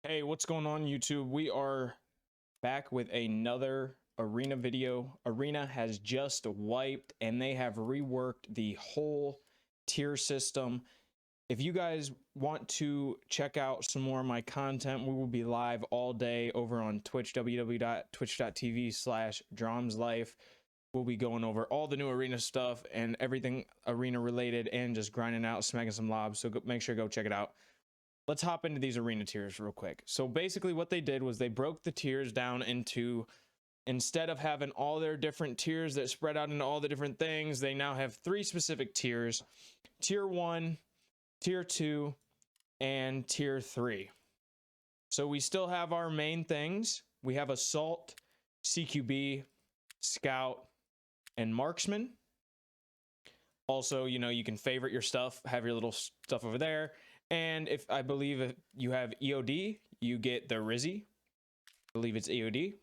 Hey, what's going on, YouTube? We are back with another arena video. Arena has just wiped and they have reworked the whole tier system. If you guys want to check out some more of my content, we will be live all day over on Twitch, www.twitch.tv/dromslife. We'll be going over all the new arena stuff and everything arena related and just grinding out, smacking some lobs. So make sure to go check it out. Let's hop into these arena tiers real quick. So basically what they did was they broke the tiers down into, instead of having all their different tiers that spread out into all the different things, they now have 3 specific tiers: tier 1, tier 2, and tier 3. So we still have our main things. We have assault, CQB, scout, and marksman. Also, you can favorite your stuff, have your little stuff over there. And if you have EOD, you get the Rizzy. I believe it's EOD.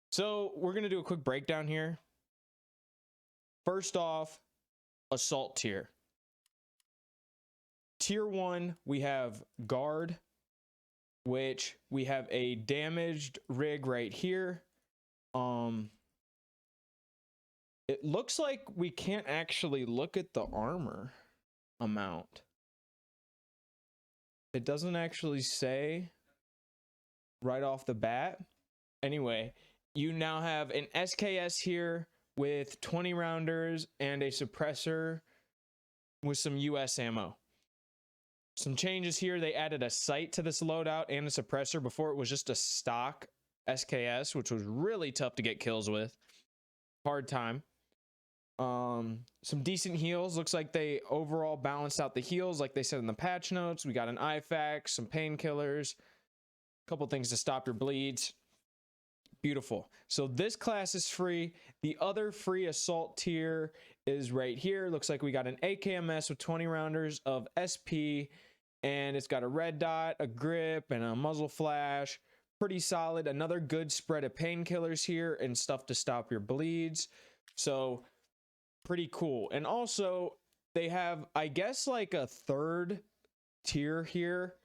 So we're gonna do a quick breakdown here. First off, assault tier. Tier 1, we have guard, which we have a damaged rig right here. It looks like we can't actually look at the armor amount. It doesn't actually say right off the bat. Anyway, you now have an SKS here with 20 rounders and a suppressor with some US ammo. Some changes here: they added a sight to this loadout and a suppressor. Before, it was just a stock SKS, which was really tough to get kills with. Hard time. Some decent heals. Looks like they overall balanced out the heals like they said in the patch notes. We got an IFAK, some painkillers, a couple things to stop your bleeds. Beautiful. So this class is free. The other free assault tier is right here. Looks like we got an AKMS with 20 rounders of SP, and it's got a red dot, a grip, and a muzzle flash. Pretty solid. Another good spread of painkillers here and stuff to stop your bleeds. So pretty cool. And also they have, I guess, like a third tier here.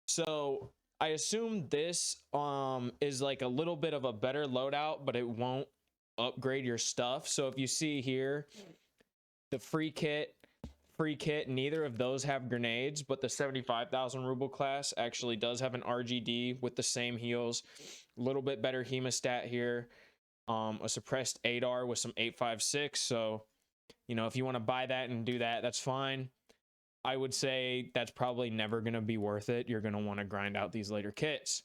So I assume this is like a little bit of a better loadout, but it won't upgrade your stuff. So if you see here, the free kit, neither of those have grenades, but the 75,000 ruble class actually does have an RGD with the same heals. A little bit better hemostat here. A suppressed ADAR with some 856. So, if you want to buy that and do that, that's fine. I would say that's probably never going to be worth it. You're going to want to grind out these later kits.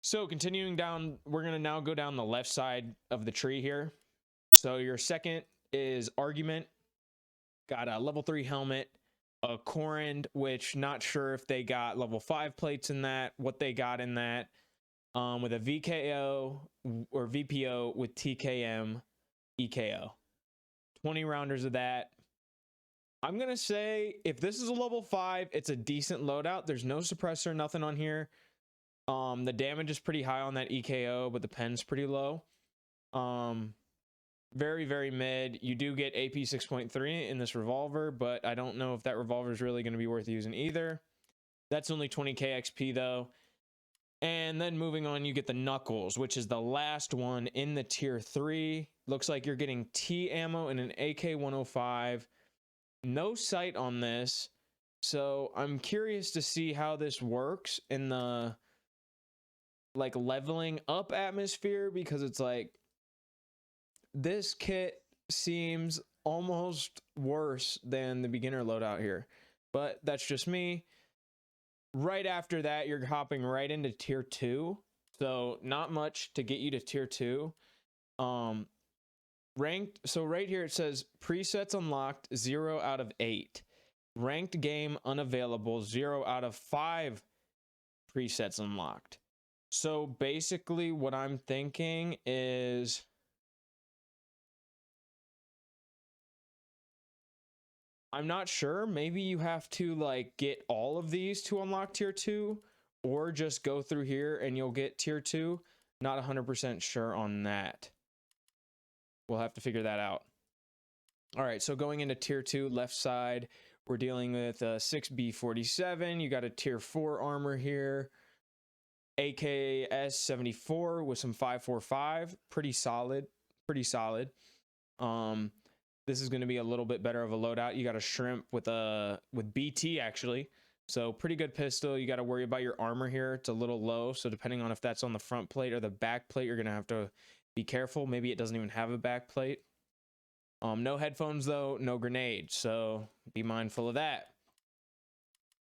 So continuing down, we're going to now go down the left side of the tree here. So your second is Argument. Got a level 3 helmet, a Corand, which not sure if they got level 5 plates in that, what they got in that, with a VKO or VPO with TKM EKO. 20 rounders of that. I'm going to say if this is a level 5, it's a decent loadout. There's no suppressor, nothing on here. The damage is pretty high on that EKO, but the pen's pretty low. Very, very mid. You do get AP 6.3 in this revolver, but I don't know if that revolver is really going to be worth using either. That's only 20k XP though. And then moving on, you get the Knuckles, which is the last one in the tier 3. Looks like you're getting T ammo and an AK-105. No sight on this, so I'm curious to see how this works in the like leveling up atmosphere, because it's like this kit seems almost worse than the beginner loadout here, but that's just me. Right after that, you're hopping right into tier 2, so not much to get you to tier 2. Ranked, so right here it says presets unlocked 0 out of 8, ranked game unavailable 0 out of 5 presets unlocked. So basically what I'm thinking is I'm not sure, maybe you have to like get all of these to unlock tier 2, or just go through here and you'll get tier 2. Not 100% sure on that. We'll have to figure that out. All right, so going into tier 2, left side, we're dealing with a 6B47. You got a tier 4 armor here. AKS 74 with some 545. Pretty solid. Pretty solid. This is going to be a little bit better of a loadout. You got a shrimp with BT actually. So pretty good pistol. You got to worry about your armor here. It's a little low. So depending on if that's on the front plate or the back plate, you're going to have to be careful. Maybe it doesn't even have a back plate. No headphones though, no grenade. So be mindful of that.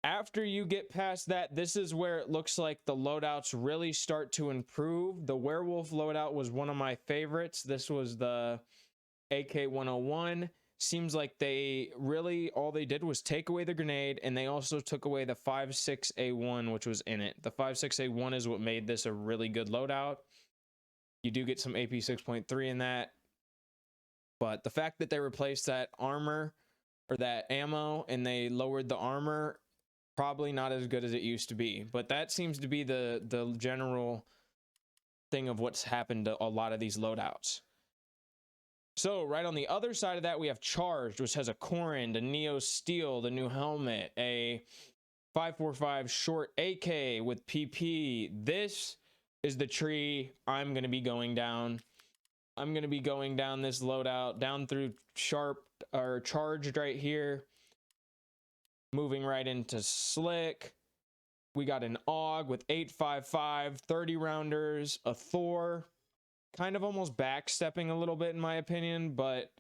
After you get past that, this is where it looks like the loadouts really start to improve. The werewolf loadout was one of my favorites. This was the AK-101. Seems like they really, all they did was take away the grenade, and they also took away the 5.6A1, which was in it. The 5.6A1 is what made this a really good loadout. You do get some AP 6.3 in that. But the fact that they replaced that armor, or that ammo, and they lowered the armor, probably not as good as it used to be. But that seems to be the general thing of what's happened to a lot of these loadouts. So right on the other side of that, we have Charged, which has a Corrin, a Neo Steel, the new helmet, a 5.45 short AK with PP. This is the tree I'm going to be going down. I'm going to be going down this loadout, down through Charged right here. Moving right into Slick. We got an AUG with 8.55, 30 rounders, a Thor. Kind of almost backstepping a little bit in my opinion, but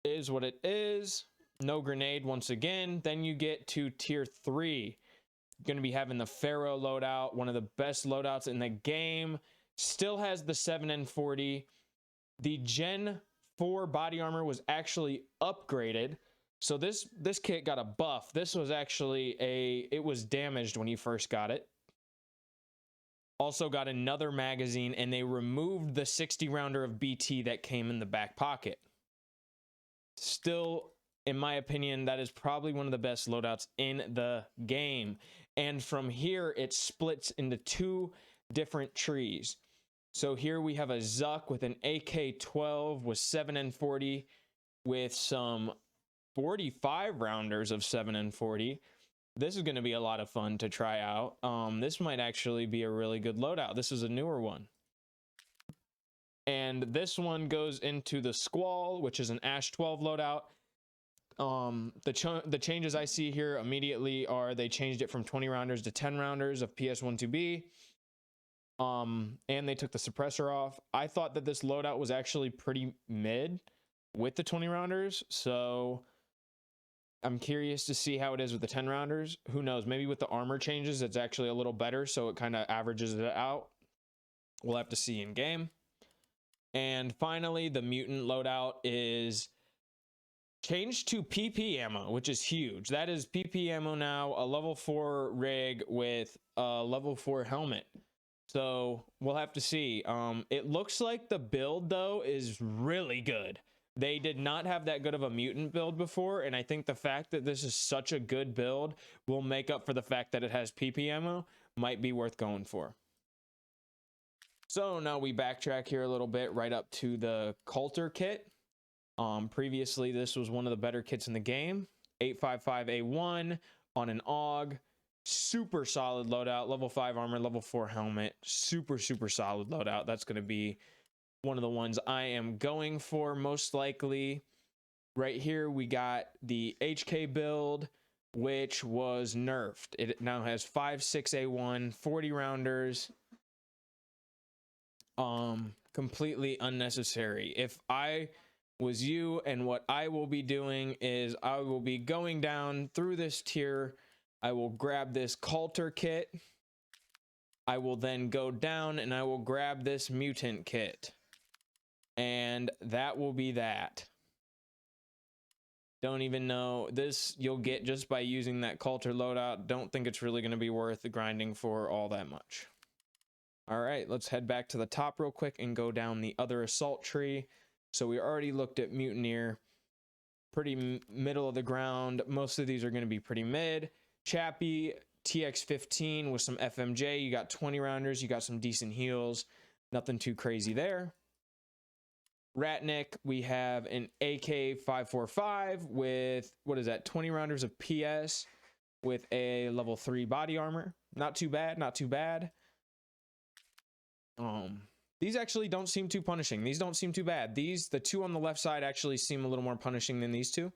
is what it is. No grenade once again. Then you get to tier 3. Going to be having the Pharaoh loadout, one of the best loadouts in the game. Still has the 7N40. The Gen 4 body armor was actually upgraded. So this kit got a buff. This was actually it was damaged when you first got it. Also got another magazine, and they removed the 60 rounder of BT that came in the back pocket. Still, in my opinion, that is probably one of the best loadouts in the game. And from here, it splits into 2 different trees. So here we have a Zuck with an AK-12 with 7N40 with some 45 rounders of 7N40. This is going to be a lot of fun to try out. This might actually be a really good loadout. This is a newer one. And this one goes into the Squall, which is an Ash 12 loadout. The changes I see here immediately are they changed it from 20 rounders to 10 rounders of PS12B. And they took the suppressor off. I thought that this loadout was actually pretty mid with the 20 rounders. So I'm curious to see how it is with the 10 rounders. Who knows? Maybe with the armor changes, it's actually a little better, so it kind of averages it out. We'll have to see in game. And finally, the mutant loadout is changed to PP ammo, which is huge. That is PP ammo now, a level 4 rig with a level 4 helmet. So we'll have to see. It looks like the build, though, is really good. They did not have that good of a mutant build before, and I think the fact that this is such a good build will make up for the fact that it has PP ammo. Might be worth going for. So now we backtrack here a little bit right up to the Coulter kit. Previously, this was one of the better kits in the game. 8.55A1 on an AUG. Super solid loadout. Level 5 armor, level 4 helmet. Super solid loadout. That's going to be one of the ones I am going for most likely. Right here we got the HK build, which was nerfed. It now has 5.6A1, 40 rounders. Completely unnecessary. If I was you, and what I will be doing is I will be going down through this tier. I will grab this Coulter kit. I will then go down and I will grab this mutant kit. And that will be that. Don't even know. This you'll get just by using that Coulter loadout. Don't think it's really going to be worth the grinding for all that much. All right, let's head back to the top real quick and go down the other assault tree. So we already looked at Mutineer. Pretty middle of the ground. Most of these are going to be pretty mid. Chappie, TX15 with some FMJ. You got 20 rounders. You got some decent heals. Nothing too crazy there. Ratnik, we have an AK-545 with, what is that, 20 rounders of PS with a level 3 body armor. Not too bad, not too bad. These actually don't seem too punishing. These don't seem too bad. These, the two on the left side, actually seem a little more punishing than these two.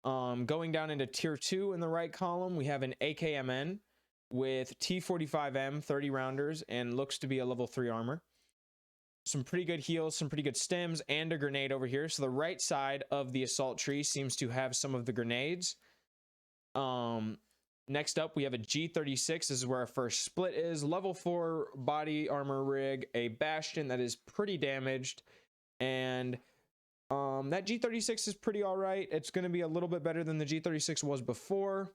Going down into tier 2 in the right column, we have an AKMN with T45M 30 rounders and looks to be a level 3 armor. Some pretty good heals, some pretty good stems, and a grenade over here. So the right side of the assault tree seems to have some of the grenades. Next up, we have a G36. This is where our first split is. Level 4 body armor rig, a Bastion that is pretty damaged. And that G36 is pretty all right. It's going to be a little bit better than the G36 was before.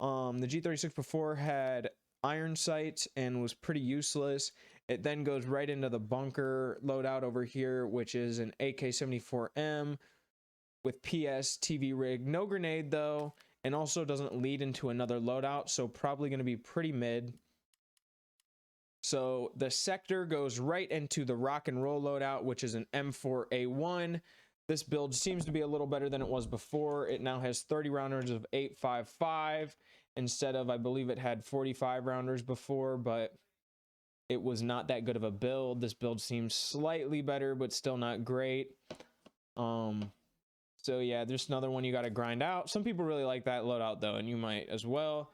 The G36 before had iron sights and was pretty useless. It then goes right into the bunker loadout over here, which is an AK-74M with PS TV rig. No grenade though, and also doesn't lead into another loadout, so probably going to be pretty mid. So the sector goes right into the rock and roll loadout, which is an M4A1. This build seems to be a little better than it was before. It now has 30 rounders of 8.55 instead of, I believe it had 45 rounders before, but it was not that good of a build. This build seems slightly better, but still not great. So yeah, there's another one you got to grind out. Some people really like that loadout though, and you might as well.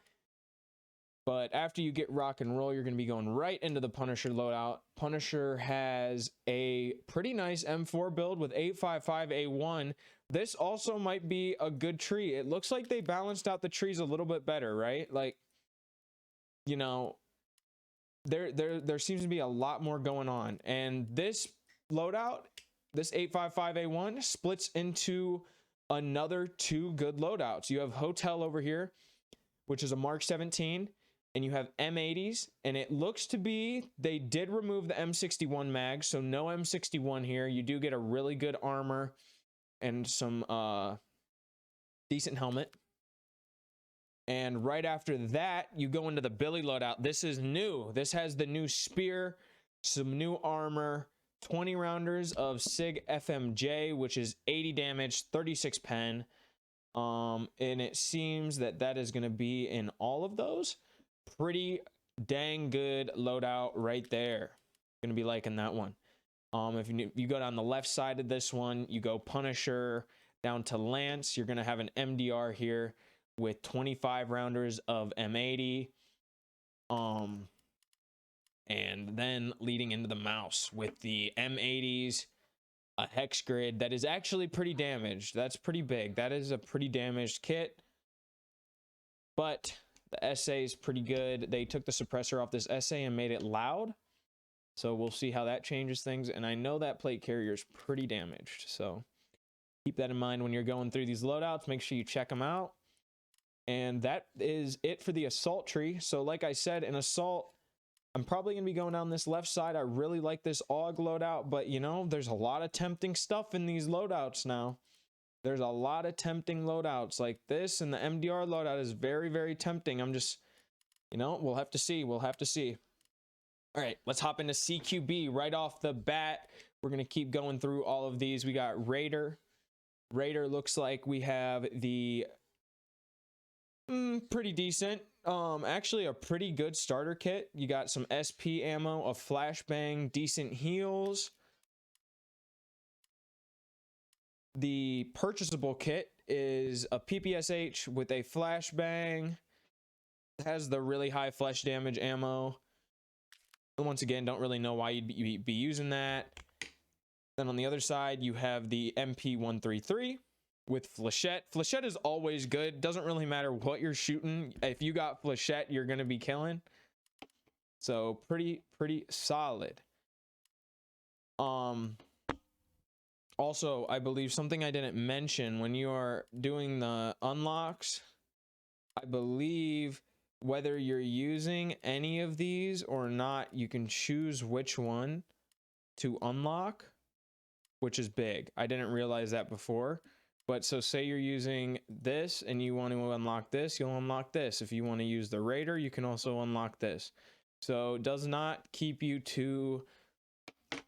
But after you get rock and roll, you're going to be going right into the Punisher loadout. Punisher has a pretty nice M4 build with 8.55A1. This also might be a good tree. It looks like they balanced out the trees a little bit better, right? Like, you know, there seems to be a lot more going on. And this loadout, this 8.55A1, splits into another 2 good loadouts. You have Hotel over here, which is a Mark 17. And you have M80s, and it looks to be, they did remove the M61 mag, so no M61 here. You do get a really good armor and some decent helmet. And right after that, you go into the Billy loadout. This is new. This has the new spear, some new armor, 20 rounders of SIG FMJ, which is 80 damage, 36 pen. And it seems that that is going to be in all of those. Pretty dang good loadout right there. Gonna be liking that one. If you go down the left side of this one, you go Punisher down to Lance. You're gonna have an MDR here with 25 rounders of M80. And then leading into the mouse with the M80s, a hex grid that is actually pretty damaged. That's pretty big. That is a pretty damaged kit, but the SA is pretty good. They took the suppressor off this SA and made it loud. So we'll see how that changes things. And I know that plate carrier is pretty damaged. So keep that in mind when you're going through these loadouts. Make sure you check them out. And that is it for the assault tree. So like I said, in assault, I'm probably going to be going down this left side. I really like this AUG loadout. But, you know, there's a lot of tempting stuff in these loadouts now. There's a lot of tempting loadouts like this, and the MDR loadout is very, very tempting. I'm just, you know, we'll have to see. We'll have to see. All right, let's hop into CQB right off the bat. We're going to keep going through all of these. We got Raider. Raider looks like we have the pretty decent, actually a pretty good starter kit. You got some SP ammo, a flashbang, decent heals. The purchasable kit is a PPSH with a flashbang. It has the really high flesh damage ammo. Once again, don't really know why you'd be using that. Then on the other side, you have the MP133 with flechette. Flechette is always good. Doesn't really matter what you're shooting. If you got flechette, you're going to be killing. So pretty solid. Also, I believe something I didn't mention when you are doing the unlocks, I believe whether you're using any of these or not, you can choose which one to unlock, which is big. I didn't realize that before. But so say you're using this and you want to unlock this, you'll unlock this. If you want to use the Raider, you can also unlock this. So it does not keep you too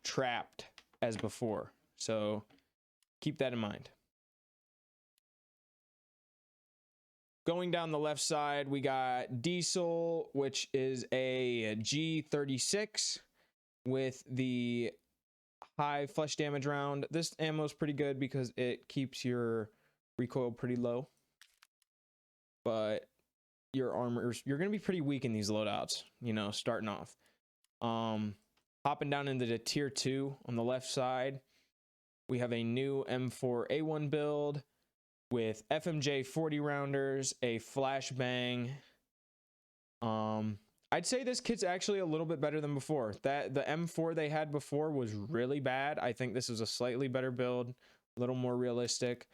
trapped as before. So keep that in mind. Going down the left side, we got Diesel, which is a G36 with the high flesh damage round. This ammo is pretty good because it keeps your recoil pretty low. But your armors, you're going to be pretty weak in these loadouts, you know, starting off. Hopping down into the tier 2 on the left side, we have a new M4A1 build with FMJ 40 rounders, a flashbang. I'd say this kit's actually a little bit better than before. That the M4 they had before was really bad. I think this is a slightly better build, a little more realistic.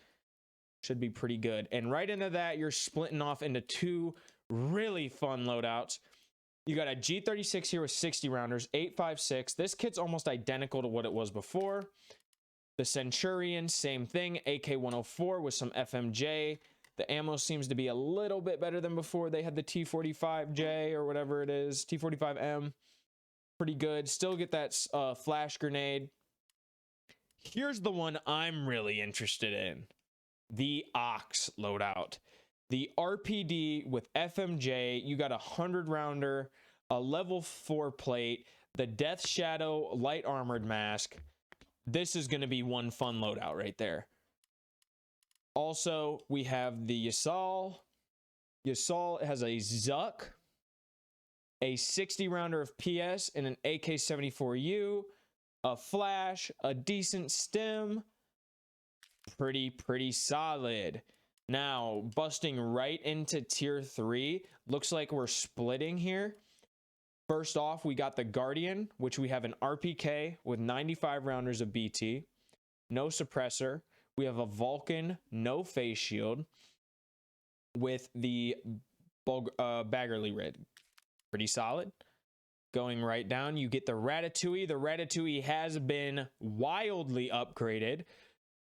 Should be pretty good. And right into that, you're splitting off into 2 really fun loadouts. You got a G36 here with 60 rounders, 8.56. This kit's almost identical to what it was before. The Centurion, same thing, AK-104 with some FMJ. The ammo seems to be a little bit better than before. They had the T45J or whatever it is, T45M. Pretty good. Still get that flash grenade. Here's the one I'm really interested in. The Ox loadout. The RPD with FMJ. You got a 100 rounder, a level 4 plate, the Death Shadow light armored mask. This is going to be one fun loadout right there. Also, we have the Yasal. Yasal has a Zuck, a 60 rounder of PS, and an AK-74U, a flash, a decent stim. Pretty solid. Now, busting right into tier 3. Looks like we're splitting here. First off, we got the Guardian, which we have an RPK with 95 rounders of BT. No suppressor. We have a Vulcan, no face shield, with the Baggerly Rid. Pretty solid. Going right down, you get the Ratatouille. The Ratatouille has been wildly upgraded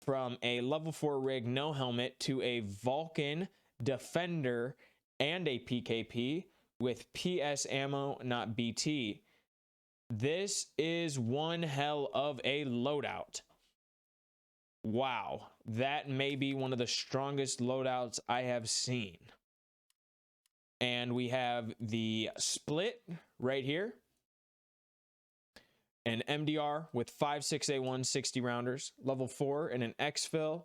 from a level 4 rig, no helmet, to a Vulcan, Defender, and a PKP with PS ammo, not BT. This is one hell of a loadout. Wow, that may be one of the strongest loadouts I have seen. And we have the split right here. An MDR with 5.6A1 60 rounders, level 4, and an exfil.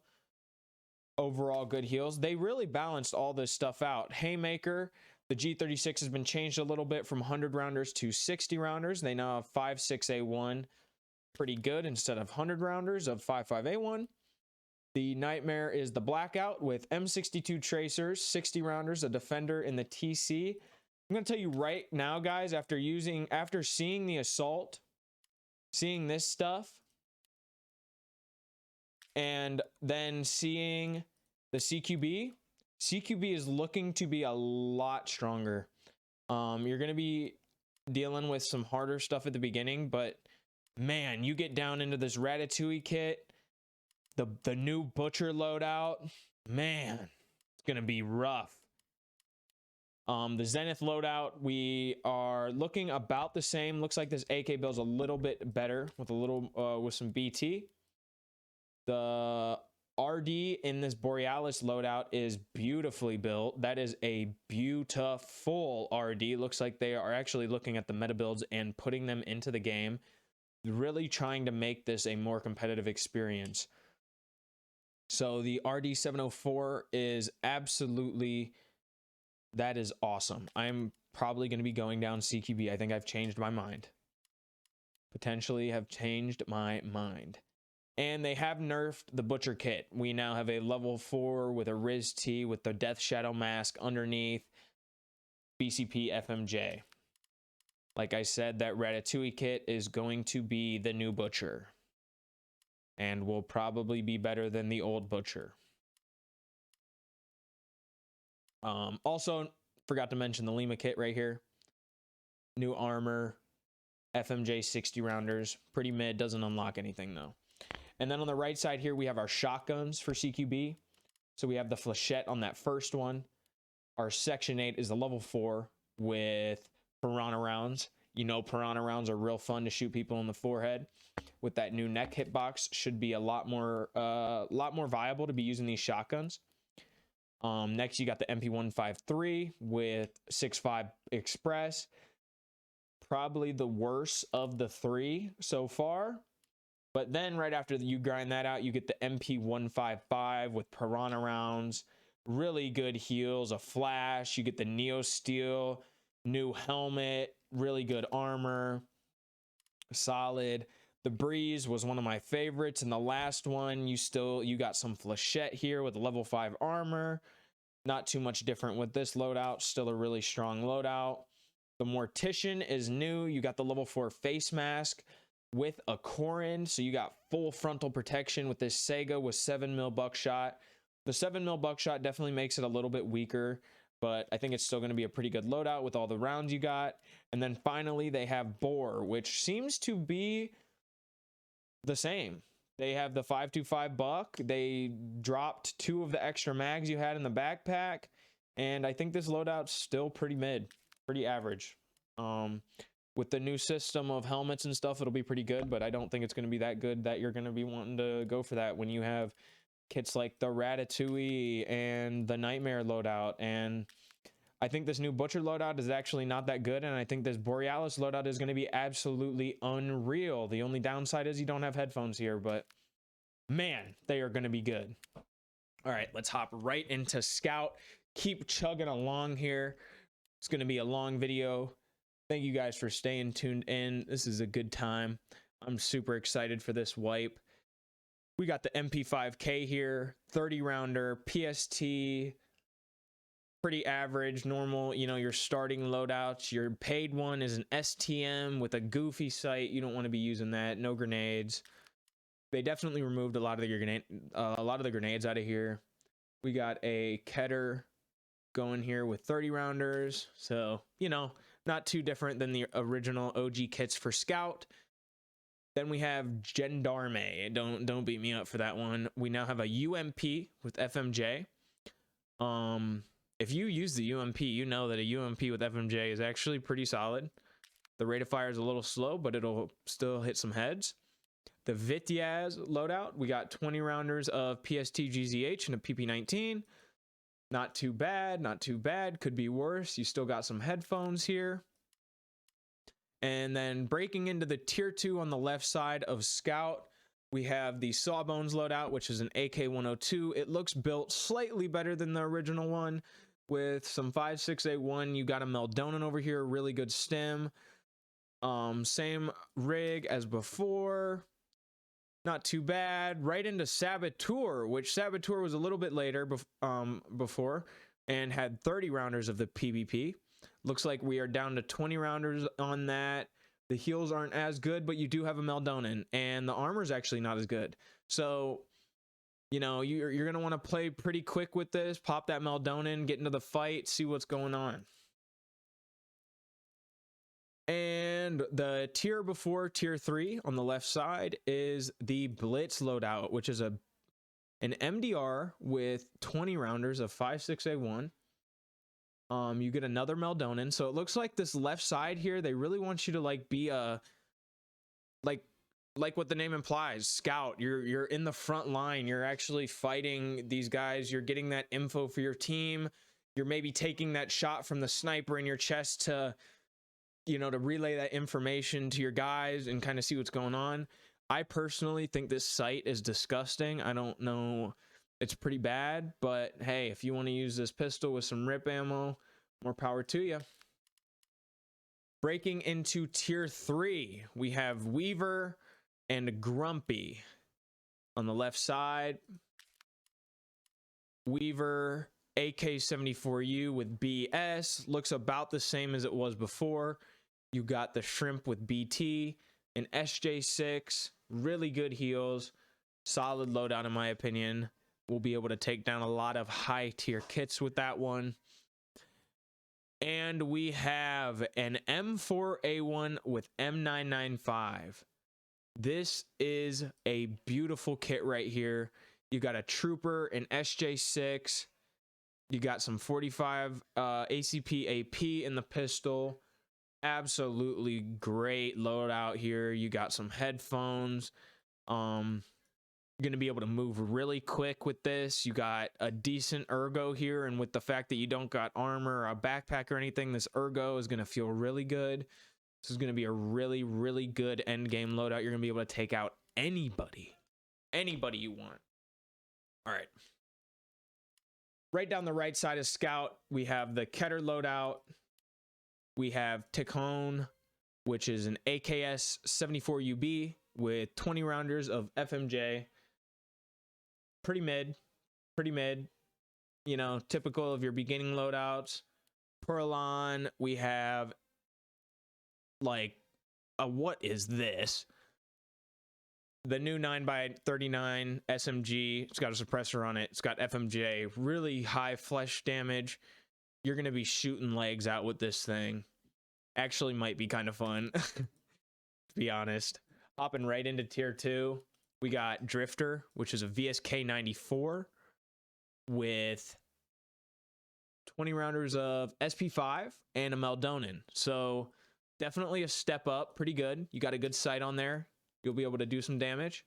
Overall good heals. They really balanced all this stuff out. Haymaker, the G36 has been changed a little bit from 100 rounders to 60 rounders. They now have 5.6A1. Pretty good instead of 100 rounders of 5.5A1. The Nightmare is the Blackout with M62 tracers, 60 rounders, a Defender in the TC. I'm going to tell you right now, guys, after seeing the Assault, seeing this stuff, and then seeing the CQB is looking to be a lot stronger. You're going to be dealing with some harder stuff at the beginning, but man, you get down into this Ratatouille kit, the new Butcher loadout, man, it's going to be rough. The Zenith loadout, we are looking about the same. Looks like this AK build's a little bit better with a little with some BT. The RD in this Borealis loadout is beautifully built. That is a beautiful RD. Looks like they are actually looking at the meta builds and putting them into the game, really trying to make this a more competitive experience. So the RD 704 is absolutely, that is awesome. I'm probably going to be going down CQB. I think I've changed my mind. Potentially have changed my mind. And they have nerfed the Butcher kit. We now have a level 4 with a Riz T with the Death Shadow mask underneath. BCP FMJ. Like I said, that Ratatouille kit is going to be the new Butcher. And will probably be better than the old Butcher. Also, forgot to mention the Lima kit right here. New armor. FMJ 60 rounders. Pretty mid. Doesn't unlock anything though. And then on the right side here, we have our shotguns for CQB. So we have the Flechette on that first one. Our Section 8 is the level 4 with Piranha rounds. You know, Piranha rounds are real fun to shoot people in the forehead. With that new neck hitbox, should be a lot more viable to be using these shotguns. Next, you got the MP153 with 6.5 Express. Probably the worst of the three so far. But then right after you grind that out, you get the MP155 with Piranha rounds, really good heals, a flash. You get the Neo Steel, new helmet, really good armor, solid. The Breeze was one of my favorites. And the last one, you got some Flechette here with level 5 armor. Not too much different with this loadout. Still a really strong loadout. The Mortician is new. You got the level 4 face mask with a Corin, so you got full frontal protection with this Sega with 7mm buckshot. The 7mm buckshot definitely makes it a little bit weaker, but I think it's still going to be a pretty good loadout with all the rounds you got. And then finally they have Bore, which seems to be the same. They have the 5.25 buck. They dropped 2 of the extra mags you had in the backpack, and I think this loadout's still pretty mid, pretty average. With the new system of helmets and stuff, it'll be pretty good, but I don't think it's going to be that good that you're going to be wanting to go for that when you have kits like the Ratatouille and the Nightmare loadout. And I think this new Butcher loadout is actually not that good, and I think this Borealis loadout is going to be absolutely unreal. The only downside is you don't have headphones here, but man, they are going to be good. All right, let's hop right into Scout. Keep chugging along here. It's going to be a long video. Thank you guys for staying tuned in. This is a good time. I'm super excited for this wipe. We got the MP5K here, 30 rounder, PST, pretty average, normal, you know, your starting loadouts. Your paid one is an STM with a goofy sight. You don't want to be using that. No grenades. They definitely removed a lot of the grenades out of here. We got a Keter going here with 30 rounders. So, you know, not too different than the original OG kits for Scout. Then we have Gendarme. Don't beat me up for that one. We now have a UMP with FMJ. If you use the UMP, you know that a UMP with FMJ is actually pretty solid. The rate of fire is a little slow, but it'll still hit some heads. The Vityaz loadout, we got 20 rounders of PST GZH and a PP19. Not too bad, not too bad. Could be worse. You still got some headphones here. And then breaking into the tier 2 on the left side of Scout, we have the Sawbones loadout, which is an AK-102. It looks built slightly better than the original one with some 5.6A1. You got a Meldonin over here, really good stem. Same rig as before. Not too bad. Right into Saboteur, which Saboteur was a little bit later before and had 30 rounders of the PvP. Looks like we are down to 20 rounders on that. The heals aren't as good, but you do have a Meldonin, and the armor is actually not as good. So, you know, you're going to want to play pretty quick with this. Pop that Meldonin, get into the fight, see what's going on. And the tier before tier 3 on the left side is the Blitz loadout, which is an MDR with 20 rounders of 5.6A1. You get another Meldonin. So it looks like this left side here, they really want you to like be a like what the name implies, Scout. You're in the front line. You're actually fighting these guys. You're getting that info for your team. You're maybe taking that shot from the sniper in your chest to, you know, to relay that information to your guys and kind of see what's going on. I personally think this sight is disgusting. I don't know. It's pretty bad, but hey, if you want to use this pistol with some rip ammo, more power to you. Breaking into tier 3, we have Weaver and Grumpy. On the left side, Weaver AK-74U with BS. Looks about the same as it was before. You got the Shrimp with BT, an SJ6, really good heals, solid loadout in my opinion. We'll be able to take down a lot of high tier kits with that one. And we have an M4A1 with M995. This is a beautiful kit right here. You got a Trooper, an SJ6. You got some 45 ACP AP in the pistol. Absolutely great loadout here. You got some headphones. You're going to be able to move really quick with this. You got a decent ergo here, and with the fact that you don't got armor or a backpack or anything, this ergo is going to feel really good. This is going to be a really, really good end game loadout. You're going to be able to take out anybody you want. All right. Right down the right side of Scout, we have the Keter loadout. We have Tikhon, which is an AKS 74 UB with 20 rounders of FMJ. Pretty mid. You know, typical of your beginning loadouts. Perlon, we have like what is this? The new 9x39 SMG. It's got a suppressor on it. It's got FMJ, really high flesh damage. You're going to be shooting legs out with this thing. Actually might be kind of fun, to be honest. Hopping right into tier 2, we got Drifter, which is a VSK 94 with 20 rounders of SP5 and a Meldonin. So definitely a step up. Pretty good. You got a good sight on there. You'll be able to do some damage.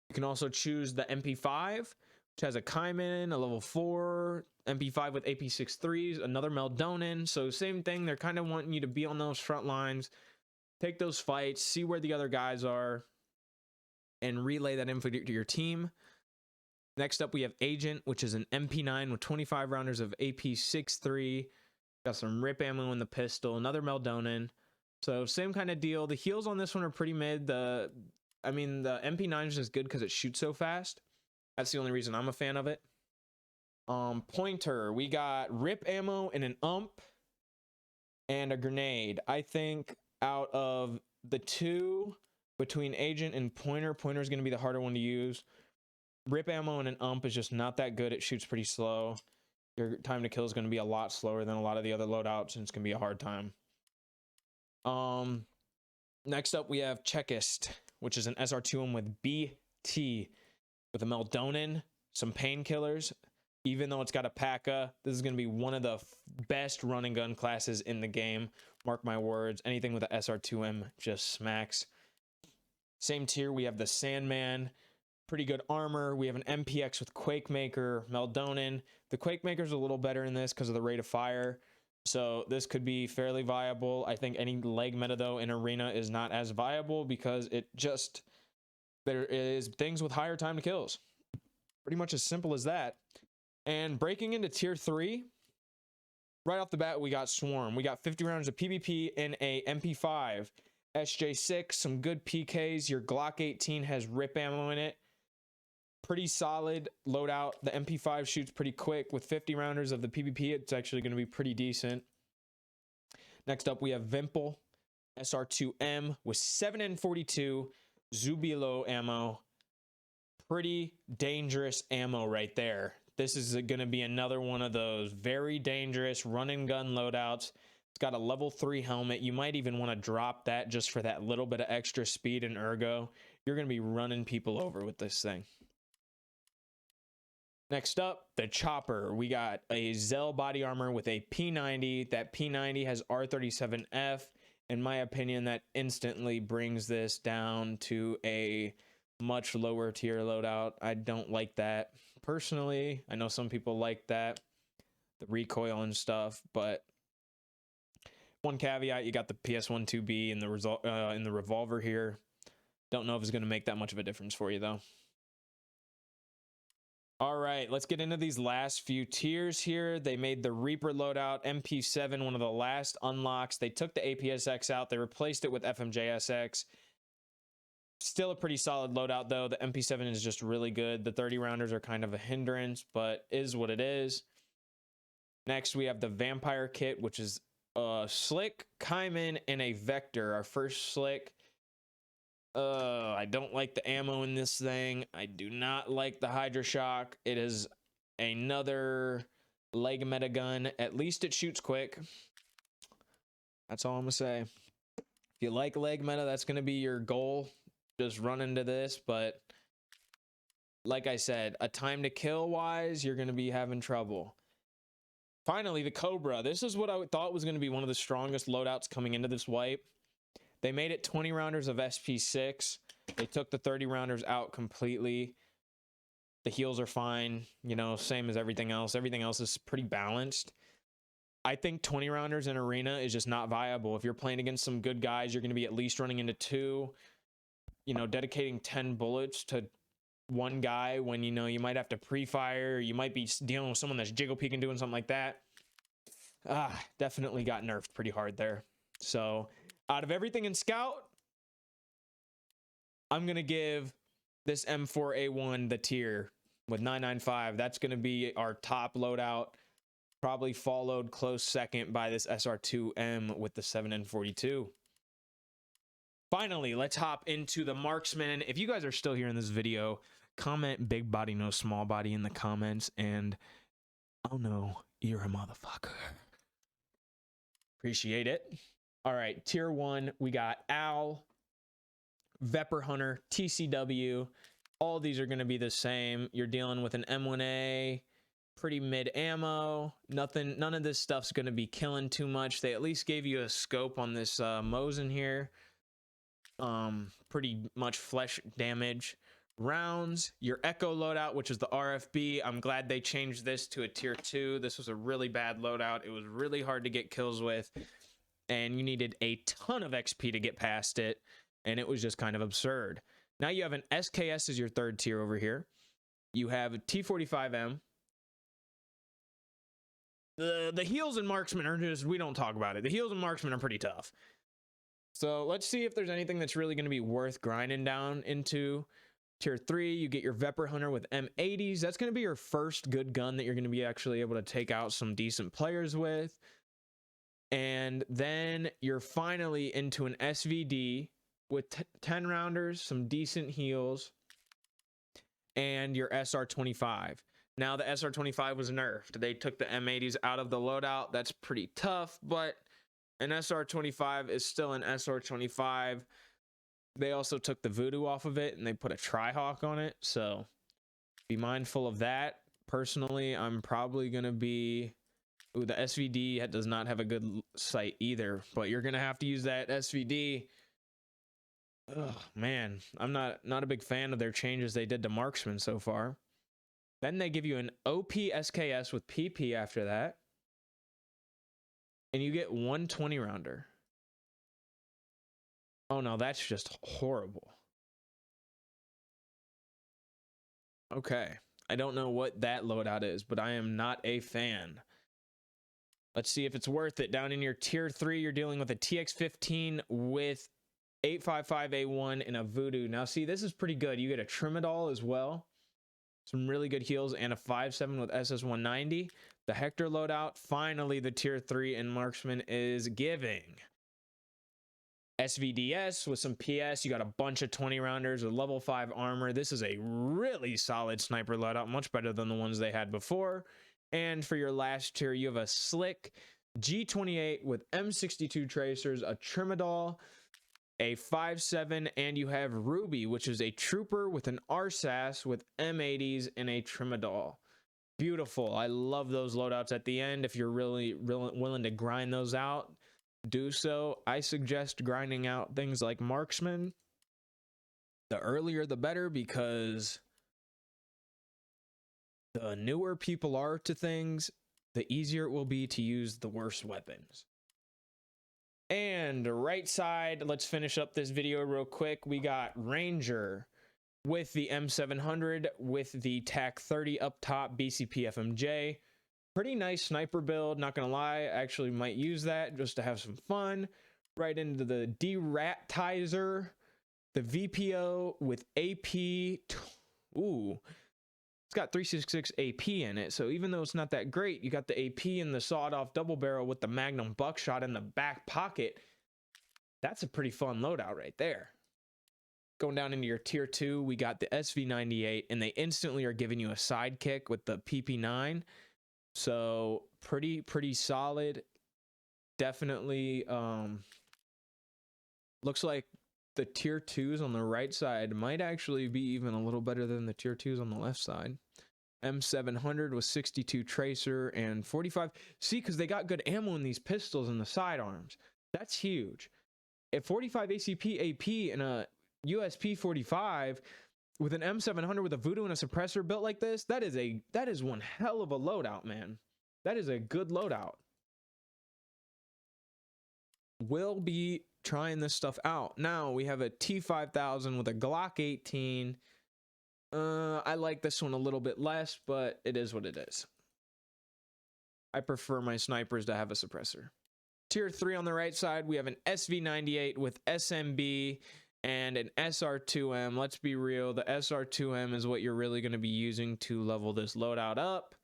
You can also choose the MP5, which has a Kaiman, a level 4, MP5 with AP63s, another Meldonin. So same thing. They're kind of wanting you to be on those front lines, take those fights, see where the other guys are, and relay that info to your team. Next up, we have Agent, which is an MP9 with 25 rounders of AP63. Got some rip ammo in the pistol, another Meldonin. So same kind of deal. The heals on this one are pretty mid. The MP9 is just good because it shoots so fast. That's the only reason I'm a fan of it. Pointer, we got rip ammo and an ump and a grenade. I think out of the two between Agent and Pointer, Pointer is going to be the harder one to use. Rip ammo and an ump is just not that good. It shoots pretty slow. Your time to kill is going to be a lot slower than a lot of the other loadouts, and it's going to be a hard time. Next up, we have Checklist, which is an SR2M with BT with a Meldonin, some painkillers. Even though it's got a P.A.K.A., this is going to be one of the best run and gun classes in the game. Mark my words. Anything with a SR2M just smacks. Same tier, we have the Sandman. Pretty good armor. We have an MPX with Quakemaker, Meldonin. The Quakemaker is a little better in this because of the rate of fire. So this could be fairly viable. I think any leg meta, though, in Arena is not as viable because there is things with higher time to kills. Pretty much as simple as that. And breaking into tier 3, right off the bat, we got Swarm. We got 50 rounds of PvP and a MP5. SJ6, some good PKs. Your Glock 18 has rip ammo in it. Pretty solid loadout. The MP5 shoots pretty quick. With 50 rounders of the PvP, it's actually going to be pretty decent. Next up, we have Vimple, SR2M with 7N42 Zubilo ammo. Pretty dangerous ammo right there. This is going to be another one of those very dangerous run and gun loadouts. It's got a level 3 helmet. You might even want to drop that just for that little bit of extra speed and ergo. You're going to be running people over with this thing. Next up, the Chopper. We got a Zell body armor with a P90. That P90 has R37F. In my opinion, that instantly brings this down to a much lower tier loadout. I don't like that personally. I know some people like that, the recoil and stuff, but one caveat, you got the PS12B in the revolver here. Don't know if it's going to make that much of a difference for you though. All right, let's get into these last few tiers here. They made the Reaper loadout, MP7, one of the last unlocks. They took the APSX out. They replaced it with FMJSX. Still a pretty solid loadout, though. The MP7 is just really good. The 30 rounders are kind of a hindrance, but is what it is. Next, we have the Vampire Kit, which is a Slick, Kaiman, and a Vector. Our first Slick. I don't like the ammo in this thing. I do not like the Hydra Shock. It is another leg meta gun. At least it shoots quick. That's all I'm gonna say. If you like leg meta, that's gonna be your goal. Just run into this, but like I said, a time to kill wise, you're gonna be having trouble. Finally, the Cobra. This is what I thought was going to be one of the strongest loadouts coming into this wipe. They made it 20 rounders of SP6. They took the 30 rounders out completely. The heals are fine, you know, same as everything else. Everything else is pretty balanced. I think 20 rounders in arena is just not viable. If you're playing against some good guys, you're going to be at least running into 2. You know, dedicating 10 bullets to one guy when, you know, you might have to pre-fire, you might be dealing with someone that's jiggle peeking, doing something like that. Definitely got nerfed pretty hard there. So out of everything in Scout, I'm gonna give this M4A1 the tier with 995. That's gonna be our top loadout, probably followed close second by this SR2M with the 7N42. Finally, let's hop into the marksman. If you guys are still here in this video, comment big body, no small body in the comments, and I'll know you're a motherfucker. Appreciate it. All right, tier 1, we got Owl, Vepr Hunter, TCW. All these are going to be the same. You're dealing with an M1A, pretty mid ammo. None of this stuff's going to be killing too much. They at least gave you a scope on this Mosin here. Pretty much flesh damage. Rounds, your Echo loadout, which is the RFB. I'm glad they changed this to a tier 2. This was a really bad loadout. It was really hard to get kills with, and you needed a ton of XP to get past it, and it was just kind of absurd. Now you have an SKS as your 3rd tier over here. You have a T45M. The heals and marksman are just, we don't talk about it. The heals and marksman are pretty tough. So let's see if there's anything that's really going to be worth grinding down into. Tier 3, you get your Vepr Hunter with M80s. That's going to be your first good gun that you're going to be actually able to take out some decent players with. And then you're finally into an SVD with 10 rounders, some decent heals, and your SR25. Now the SR25 was nerfed. They took the M80s out of the loadout. That's pretty tough, but an SR25 is still an SR25. They also took the voodoo off of it and they put a Tri-Hawk on it, so be mindful of that. Personally, I'm probably going to be... Ooh, the SVD does not have a good sight either, but you're going to have to use that SVD. Oh, man, I'm not a big fan of their changes they did to marksman so far. Then they give you an OP SKS with PP after that. And you get 120 rounder. Oh no, that's just horrible. Okay, I don't know what that loadout is, but I am not a fan. Let's see if it's worth it. Down in your tier 3, you're dealing with a TX15 with 855A1 and a voodoo. Now see, this is pretty good. You get a Trimadol as well. Some really good heals and a 5.7 with SS190. The Hector loadout, finally the tier 3 in marksman is giving. SVDS with some PS. You got a bunch of 20 rounders with level 5 armor. This is a really solid sniper loadout, much better than the ones they had before. And for your last tier, you have a slick G28 with M62 tracers, a Trimadol, a 5.7, and you have Ruby, which is a trooper with an RSAS with M80s and a Trimadol. Beautiful. I love those loadouts at the end. If you're really willing to grind those out, do so. I suggest grinding out things like marksman. The earlier the better, because the newer people are to things, the easier it will be to use the worst weapons. And right side, let's finish up this video real quick. We got Ranger with the M700 with the TAC 30 up top, BCP FMJ. Pretty nice sniper build, not gonna lie. I actually might use that just to have some fun. Right into the D-Ratizer, the VPO with AP. Ooh, it's got 366 AP in it, so even though it's not that great, you got the AP and the sawed-off double barrel with the Magnum buckshot in the back pocket. That's a pretty fun loadout right there. Going down into your tier 2, we got the SV98, and they instantly are giving you a sidekick with the PP9. So pretty solid. Definitely looks like the tier 2s on the right side might actually be even a little better than the tier 2s on the left side. M700 with 62 tracer and 45. See, because they got good ammo in these pistols and the sidearms. That's huge. At 45 ACP AP and a USP 45 with an M700 with a Voodoo and a suppressor built like this, that is one hell of a loadout, man. That is a good loadout. We'll be trying this stuff out. Now we have a T5000 with a Glock 18. I like this one a little bit less, but it is what it is. I prefer my snipers to have a suppressor. Tier 3 on the right side, we have an SV98 with SMB and an SR2M. Let's be real, the SR2M is what you're really going to be using to level this loadout up.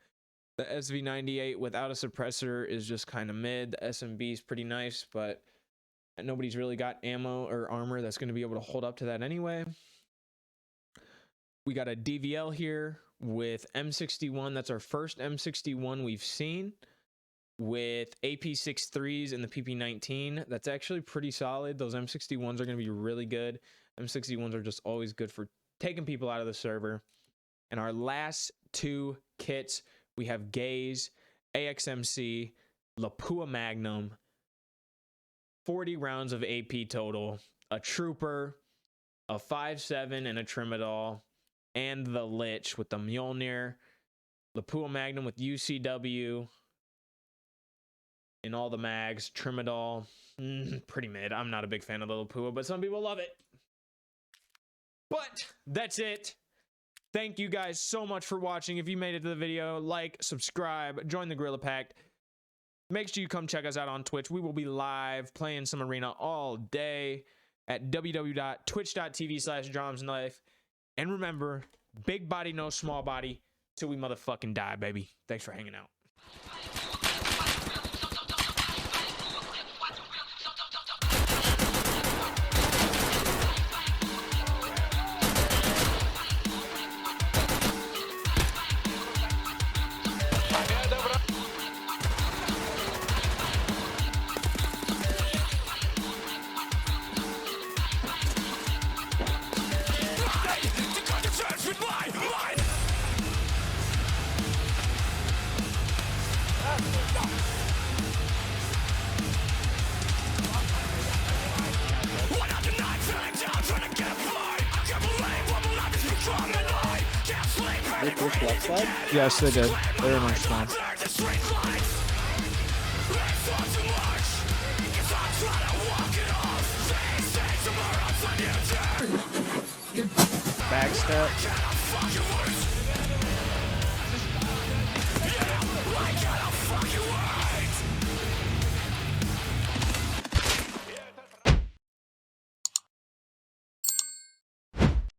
The SV98 without a suppressor is just kind of mid. The SMB is pretty nice, but nobody's really got ammo or armor that's going to be able to hold up to that anyway. We got a DVL here with M61. That's our first M61 we've seen, with AP63s and the PP19. That's actually pretty solid. Those M61s are going to be really good. M61s are just always good for taking people out of the server. And our last two kits, we have Gaze, AXMC, Lapua Magnum, 40 rounds of AP total, a Trooper, a 5.7 and a Trimadol, and the Lich with the Mjolnir, Lapua Magnum with UCW, in all the mags, Trimadol, pretty mid. I'm not a big fan of the Lapua, but some people love it. But that's it. Thank you guys so much for watching. If you made it to the video, like, subscribe, join the Gorilla Pact. Make sure you come check us out on Twitch. We will be live playing some arena all day at www.twitch.tv/DromsLife. And remember, big body, no small body, till we motherfucking die, baby. Thanks for hanging out. They pushed left side? Yes, they did. They're in our spawn. Backstep.